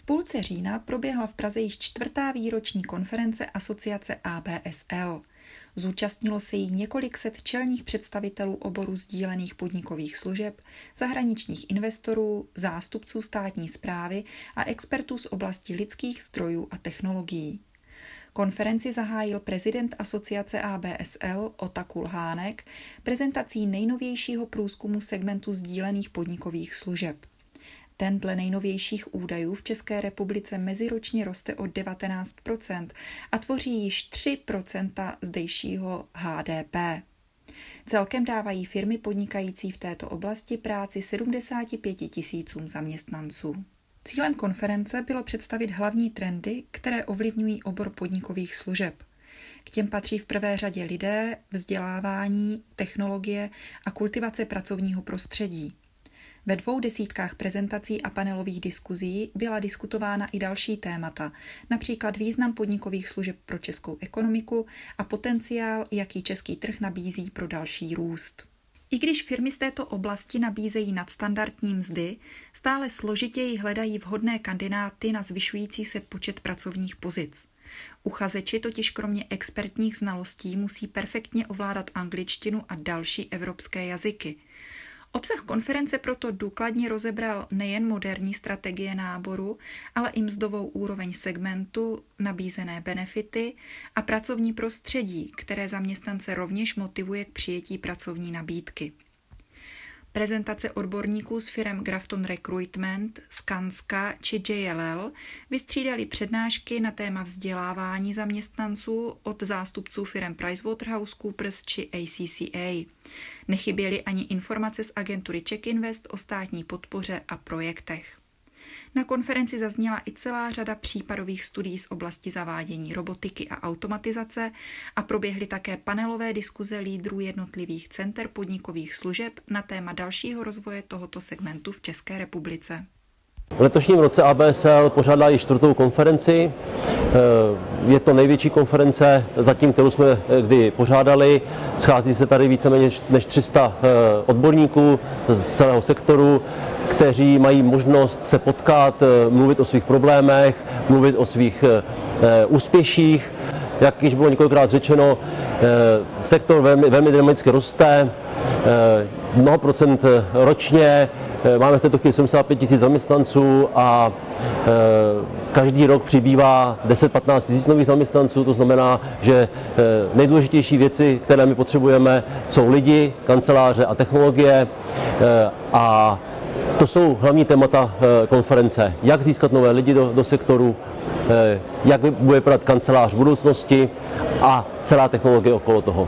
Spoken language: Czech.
půlce října proběhla v Praze již 4. výroční konference asociace ABSL. Zúčastnilo se jí několik set čelných představitelů oboru sdílených podnikových služeb, zahraničních investorů, zástupců státní správy a expertů z oblasti lidských zdrojů a technologií. Konferenci zahájil prezident asociace ABSL Ota Kulhánek prezentací nejnovějšího průzkumu segmentu sdílených podnikových služeb. Ten dle nejnovějších údajů v České republice meziročně roste o 19% a tvoří již 3% zdejšího HDP. Celkem dávají firmy podnikající v této oblasti práci 75 000 zaměstnanců. Cílem konference bylo představit hlavní trendy, které ovlivňují obor podnikových služeb. K těm patří v prvé řadě lidé, vzdělávání, technologie a kultivace pracovního prostředí. Ve 20 prezentací a panelových diskuzí byla diskutována i další témata, například význam podnikových služeb pro českou ekonomiku a potenciál, jaký český trh nabízí pro další růst. I když firmy z této oblasti nabízejí nadstandardní mzdy, stále složitěji hledají vhodné kandidáty na zvyšující se počet pracovních pozic. Uchazeči totiž kromě expertních znalostí musí perfektně ovládat angličtinu a další evropské jazyky. Obsah konference proto důkladně rozebral nejen moderní strategie náboru, ale i mzdovou úroveň segmentu, nabízené benefity a pracovní prostředí, které zaměstnance rovněž motivuje k přijetí pracovní nabídky. Prezentace odborníků z firem Grafton Recruitment, Skanska či JLL vystřídaly přednášky na téma vzdělávání zaměstnanců od zástupců firem PricewaterhouseCoopers či ACCA. Nechyběly ani informace z agentury CzechInvest o státní podpoře a projektech. Na konferenci zazněla i celá řada případových studií z oblasti zavádění robotiky a automatizace a proběhly také panelové diskuze lídrů jednotlivých center podnikových služeb na téma dalšího rozvoje tohoto segmentu v České republice. V letošním roce ABSL pořádá již 4. konferenci. Je to největší konference zatím, kterou jsme kdy pořádali. Schází se tady víceméně než 300 odborníků z celého sektoru, kteří mají možnost se potkat, mluvit o svých problémech, mluvit o svých úspěších. Jak již bylo několikrát řečeno, sektor velmi dynamicky roste, mnoho procent ročně. Máme v této chvíli 75 000 zaměstnanců a každý rok přibývá 10-15 000 nových zaměstnanců. To znamená, že nejdůležitější věci, které my potřebujeme, jsou lidi, kanceláře a technologie. A to jsou hlavní témata konference. Jak získat nové lidi do sektoru, jak bude vypadat kancelář v budoucnosti a celá technologie okolo toho.